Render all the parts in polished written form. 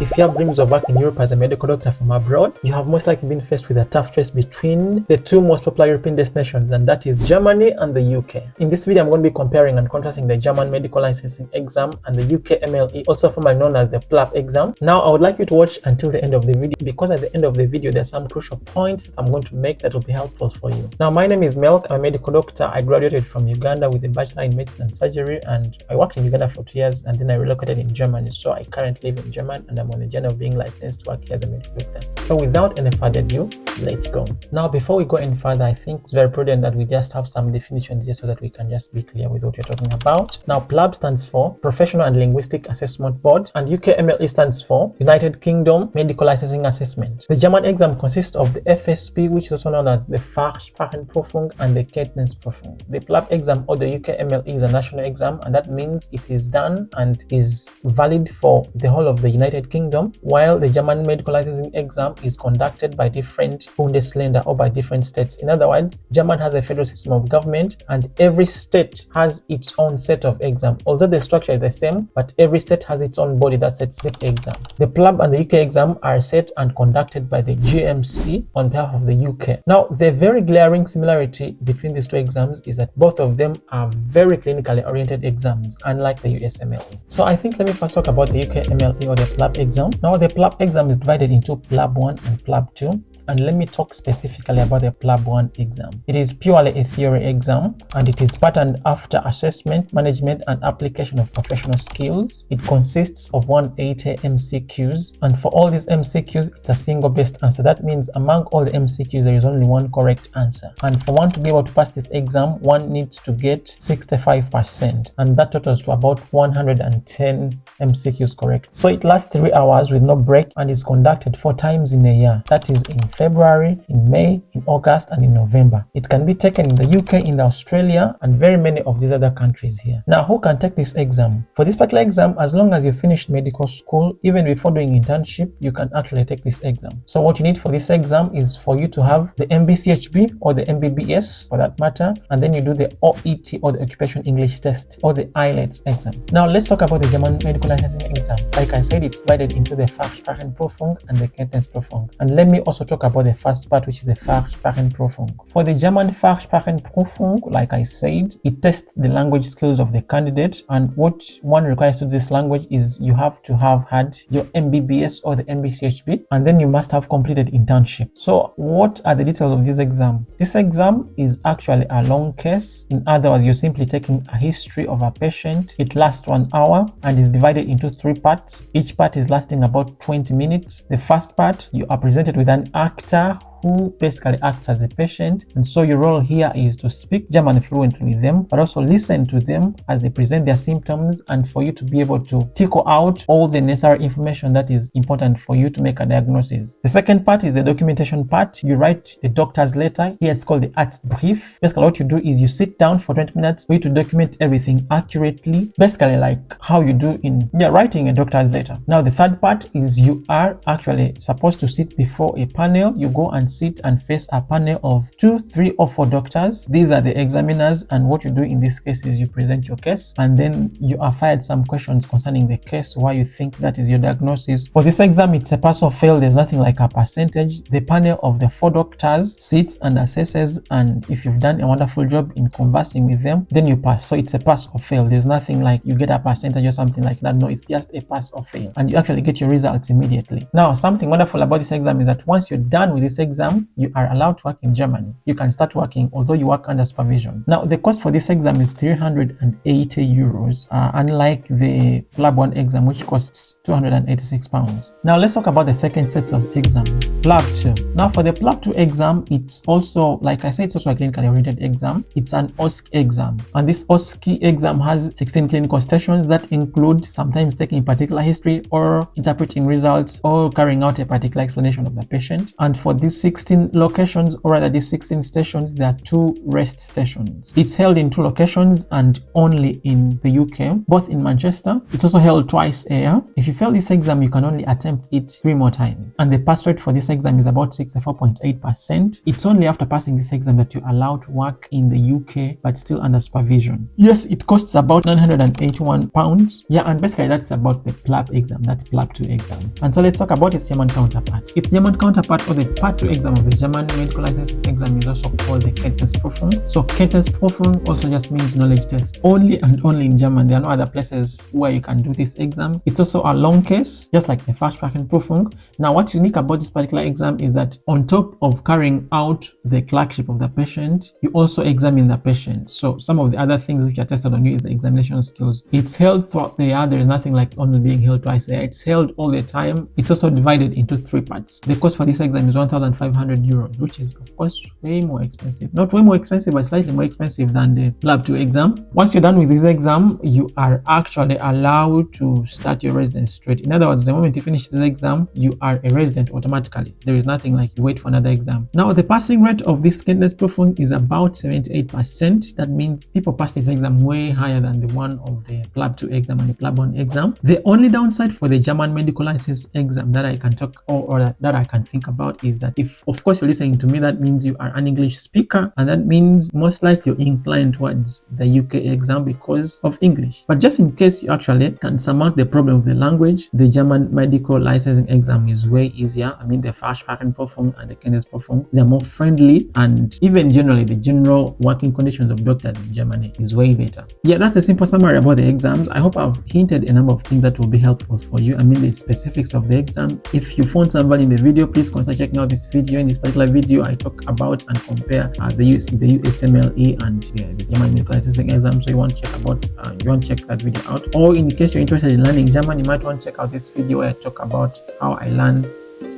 if you have dreams of working in Europe as a medical doctor from abroad, you have most likely been faced with a tough choice between the two most popular European destinations, and that is Germany and the UK. In this video, I'm going to be comparing and contrasting the German medical licensing exam and the UK MLE, also formerly known as the PLAB exam. Now, I would like you to watch until the end of the video, because at the end of the video, there's some crucial points that I'm going to make that will be helpful for you. Now, my name is Melk. I'm a medical doctor. I graduated from Uganda with a bachelor in medicine and surgery, and I worked in Uganda for 2 years, and then I relocated in Germany. So I currently live in Germany, and I'm on the journey of being licensed to work here as a medical doctor. So without any further ado, let's go. Now, before we go any further, I think it's very prudent that we just have some definitions here so that we can just be clear with what we're talking about. Now, PLAB stands for Professional and Linguistic Assessment Board, and UK MLE stands for United Kingdom Medical Licensing Assessment. The German exam consists of the FSP, which is also known as the Fachsprachenprüfung, and the Kenntnissprüfung. The PLAB exam or the UK MLE is a national exam, and that means it is done and is valid for the whole of the United Kingdom, while the German medical licensing exam is conducted by different Bundesländer or by different states. In other words, Germany has a federal system of government, and every state has its own set of exams. Although the structure is the same, but every state has its own body that sets the exam. The PLAB and the UK exam are set and conducted by the GMC on behalf of the UK. Now, the very glaring similarity between these two exams is that both of them are very clinically oriented exams, unlike the US MLE. So I think let me first talk about the UK MLE or the PLAB exam. Now, the PLAB exam is divided into PLAB 1 and PLAB 2. And let me talk specifically about the PLAB 1 exam. It is purely a theory exam, and it is patterned after assessment, management, and application of professional skills. It consists of 180 MCQs, and for all these MCQs, it's a single best answer. That means among all the MCQs, there is only one correct answer. And for one to be able to pass this exam, one needs to get 65%, and that totals to about 110 MCQs correct. So it lasts 3 hours with no break and is conducted 4 times in a year. That is in February, in May, in August, and in November. It can be taken in the UK, in Australia, and very many of these other countries here. Now, who can take this exam? For this particular exam, as long as you finished medical school, even before doing internship, you can actually take this exam. So what you need for this exam is for you to have the MBCHB or the MBBS for that matter, and then you do the OET or the Occupation English Test or the IELTS exam. Now, let's talk about the German medical licensing exam. Like I said, it's divided into the Fachsprachenprüfung and the Kenntnissprüfung. And let me also talk about the first part, which is the Fachsprachenprüfung. For the German Fachsprachenprüfung, like I said, it tests the language skills of the candidate, and what one requires to do this language is you have to have had your MBBS or the MBCHB, and then you must have completed internship. So what are the details of this exam? This exam is actually a long case. In other words, you're simply taking a history of a patient. It lasts 1 hour and is divided into 3 parts. Each part is lasting about 20 minutes. The first part, you are presented with an actor who basically acts as a patient, and so your role here is to speak German fluently with them, but also listen to them as they present their symptoms, and for you to be able to tickle out all the necessary information that is important for you to make a diagnosis. The second part is the documentation part. You write the doctor's letter. Here it's called the Arztbrief. Basically what you do is you sit down for 20 minutes for you to document everything accurately, basically like how you do in writing a doctor's letter. Now the third part is you are actually supposed to sit before a panel. You go and sit and face a panel of 2, 3, or 4 doctors. These are the examiners, and what you do in this case is you present your case, and then you are fired some questions concerning the case, why you think that is your diagnosis. For this exam, it's a pass or fail. There's nothing like a percentage. The panel of the 4 doctors sits and assesses, and if you've done a wonderful job in conversing with them, then you pass. So it's a pass or fail. There's nothing like you get a percentage or something like that. No, it's just a pass or fail, and you actually get your results immediately. Now, something wonderful about this exam is that once you're done with this exam, you are allowed to work in Germany. You can start working, although you work under supervision. Now, the cost for this exam is 380 euros, unlike the PLAB 1 exam, which costs 286 pounds. Now, let's talk about the second set of exams, PLAB 2. Now, for the PLAB 2 exam, it's also, like I said, it's also a clinically oriented exam. It's an OSCE exam, and this OSCE exam has 16 clinical stations that include sometimes taking a particular history or interpreting results or carrying out a particular explanation of the patient. And for these 16 locations, or rather these 16 stations, there are 2 rest stations. It's held in 2 locations and only in the UK, both in Manchester. It's also held twice a year. If you fail this exam, you can only attempt it 3 more times. And the pass rate for this exam is about 64.8%. It's only after passing this exam that you're allowed to work in the UK, but still under supervision. Yes, it costs about £981. Yeah, and basically that's about the PLAB exam. That's PLAB 2 exam. And so let's talk about its German counterpart. Its German counterpart, or the Part 2 exam of the German medical licensing exam, is also called the Kenntnissprüfung. So Kenntnissprüfung also just means knowledge test. Only and only in German. There are no other places where you can do this exam. It's also a long case, just like the Fachsprachenprüfung. Now, what's unique about this particular exam is that on top of carrying out the clerkship of the patient, you also examine the patient. So some of the other things which are tested on you is the examination skills. It's held throughout the year. There is nothing like only being held twice a year. It's held all the time. It's also divided into 3 parts. The cost for this exam is €1,500, which is of course way more expensive. Not way more expensive, but slightly more expensive than the PLAB 2 exam. Once you're done with this exam, you are actually allowed to start your residence straight. In other words, the moment you finish this exam, you are a resident automatically. There is nothing like you wait for another exam. Now, the passing rate of this Kenntnissprüfung is about 78%. That means people pass this exam way higher than the one of the PLAB 2 exam and the PLAB 1 exam. The only downside for the German medical license exam that I can talk or that I can think about is that if, of course, you're listening to me, that means you are an English speaker, and that means most likely you're inclined towards the UK exam because of English. But just in case you actually can surmount the problem of the language, the German medical licensing exam is way easier. I mean, the Fachsprachenprüfung and the Kenntnissprüfung, they're more friendly, and even generally the general working conditions of doctors in Germany is way better. Yeah, that's a simple summary about the exams. I hope I've hinted a number of things that will be helpful for you. I mean, the specifics of the exam. If you found some value in the video, please consider checking out this video. In this particular video, I talk about and compare the USMLE and the German medical licensing exam. So you want to check that video out. Or in case you're interested in learning German, you might want to check out this video where I talk about how I learned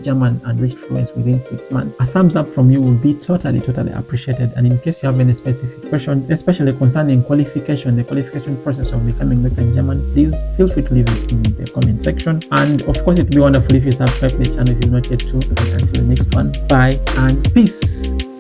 German and reached fluency within 6 months. A thumbs up from you will be totally appreciated. And in case you have any specific question, especially concerning the qualification process of becoming doctor in German, please feel free to leave it in the comment section. And of course, it would be wonderful if you subscribe to the channel if you've not yet too. And until the next one, bye and peace.